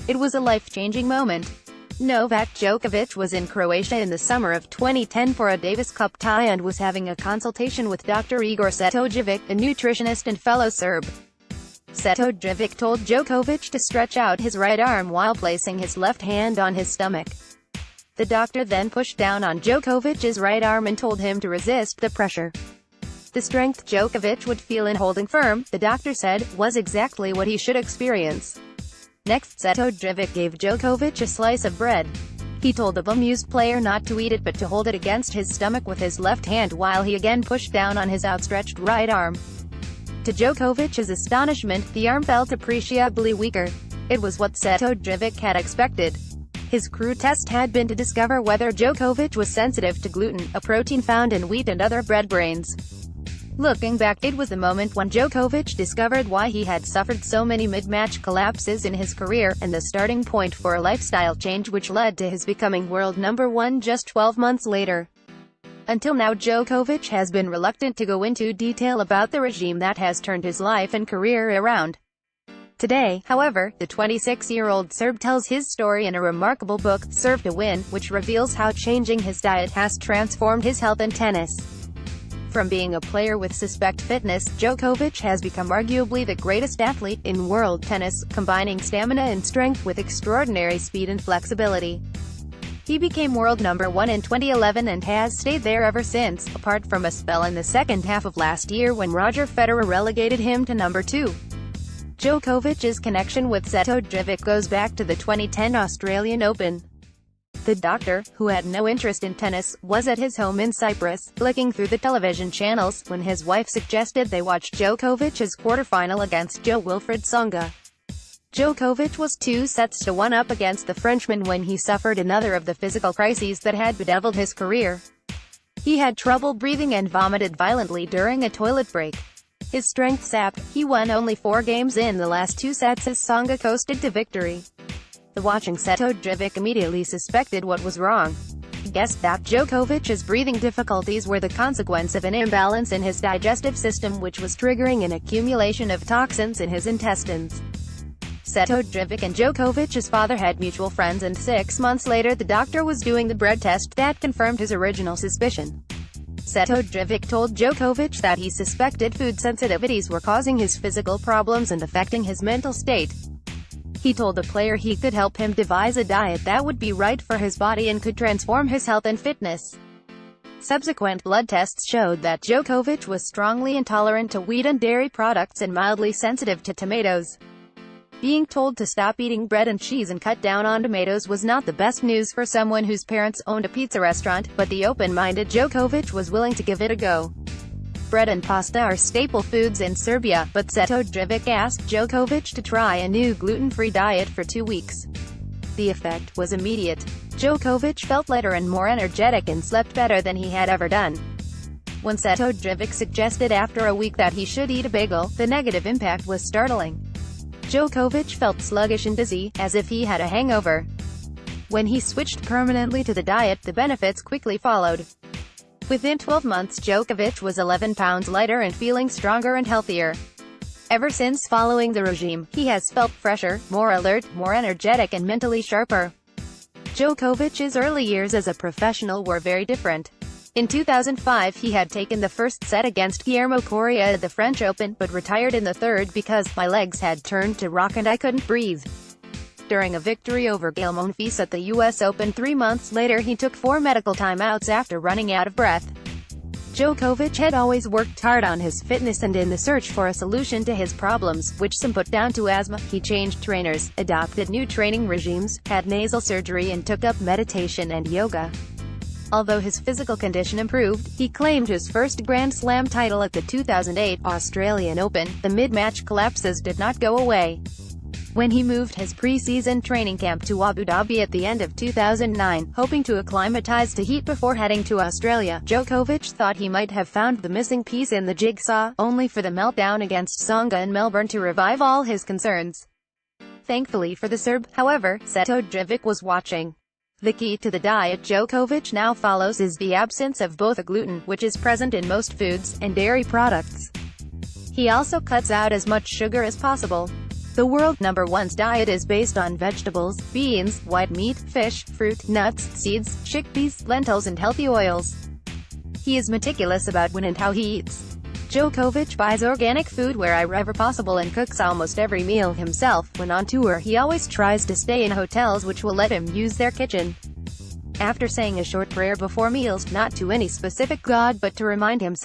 It was a life-changing moment. Novak Djokovic was in Croatia in the summer of 2010 for a Davis Cup tie and was having a consultation with Dr. Igor Setojevic, a nutritionist and fellow Serb. Setojevic told Djokovic to stretch out his right arm while placing his left hand on his stomach. The doctor then pushed down on Djokovic's right arm and told him to resist the pressure. The strength Djokovic would feel in holding firm, the doctor said, was exactly what he should experience. Next, Setojevic gave Djokovic a slice of bread. He told the bemused player not to eat it but to hold it against his stomach with his left hand while he again pushed down on his outstretched right arm. To Djokovic's astonishment, the arm felt appreciably weaker. It was what Setojevic had expected. His crude test had been to discover whether Djokovic was sensitive to gluten, a protein found in wheat and other bread grains. Looking back, it was the moment when Djokovic discovered why he had suffered so many mid-match collapses in his career, and the starting point for a lifestyle change which led to his becoming world number one just 12 months later. Until now, Djokovic has been reluctant to go into detail about the regime that has turned his life and career around. Today, however, the 26-year-old Serb tells his story in a remarkable book, Serve to Win, which reveals how changing his diet has transformed his health in tennis. From being a player with suspect fitness, Djokovic has become arguably the greatest athlete in world tennis, combining stamina and strength with extraordinary speed and flexibility. He became world number one in 2011 and has stayed there ever since, apart from a spell in the second half of last year when Roger Federer relegated him to number two. Djokovic's connection with Setojevic goes back to the 2010 Australian Open. The doctor, who had no interest in tennis, was at his home in Cyprus, flicking through the television channels, when his wife suggested they watch Djokovic's quarterfinal against Jo-Wilfried Tsonga. Djokovic was 2-1 up against the Frenchman when he suffered another of the physical crises that had bedeviled his career. He had trouble breathing and vomited violently during a toilet break. His strength sapped, he won only 4 games in the last 2 sets as Tsonga coasted to victory. The watching Setojevic immediately suspected what was wrong. He guessed that Djokovic's breathing difficulties were the consequence of an imbalance in his digestive system which was triggering an accumulation of toxins in his intestines. Setojevic and Djokovic's father had mutual friends, and 6 months later the doctor was doing the bread test that confirmed his original suspicion. Setojevic told Djokovic that he suspected food sensitivities were causing his physical problems and affecting his mental state. He told the player he could help him devise a diet that would be right for his body and could transform his health and fitness. Subsequent blood tests showed that Djokovic was strongly intolerant to wheat and dairy products and mildly sensitive to tomatoes. Being told to stop eating bread and cheese and cut down on tomatoes was not the best news for someone whose parents owned a pizza restaurant, but the open-minded Djokovic was willing to give it a go. Bread and pasta are staple foods in Serbia, but Setojevic asked Djokovic to try a new gluten-free diet for 2 weeks. The effect was immediate. Djokovic felt lighter and more energetic and slept better than he had ever done. When Setojevic suggested after a week that he should eat a bagel, the negative impact was startling. Djokovic felt sluggish and dizzy, as if he had a hangover. When he switched permanently to the diet, the benefits quickly followed. Within 12 months, Djokovic was 11 pounds lighter and feeling stronger and healthier. Ever since following the regime, he has felt fresher, more alert, more energetic and mentally sharper. Djokovic's early years as a professional were very different. In 2005 he had taken the first set against Guillermo Coria at the French Open, but retired in the third because "my legs had turned to rock and I couldn't breathe." During a victory over Gael Monfils at the US Open 3 months later, he took 4 medical timeouts after running out of breath. Djokovic had always worked hard on his fitness, and in the search for a solution to his problems, which some put down to asthma, he changed trainers, adopted new training regimes, had nasal surgery and took up meditation and yoga. Although his physical condition improved, he claimed his first Grand Slam title at the 2008 Australian Open. The mid-match collapses did not go away. When he moved his pre-season training camp to Abu Dhabi at the end of 2009, hoping to acclimatize to heat before heading to Australia, Djokovic thought he might have found the missing piece in the jigsaw, only for the meltdown against Tsonga in Melbourne to revive all his concerns. Thankfully for the Serb, however, Setojevic was watching. The key to the diet Djokovic now follows is the absence of both gluten, which is present in most foods, and dairy products. He also cuts out as much sugar as possible. The world #1's diet is based on vegetables, beans, white meat, fish, fruit, nuts, seeds, chickpeas, lentils and healthy oils. He is meticulous about when and how he eats. Djokovic buys organic food wherever possible and cooks almost every meal himself. When on tour, he always tries to stay in hotels which will let him use their kitchen. After saying a short prayer before meals, not to any specific god but to remind himself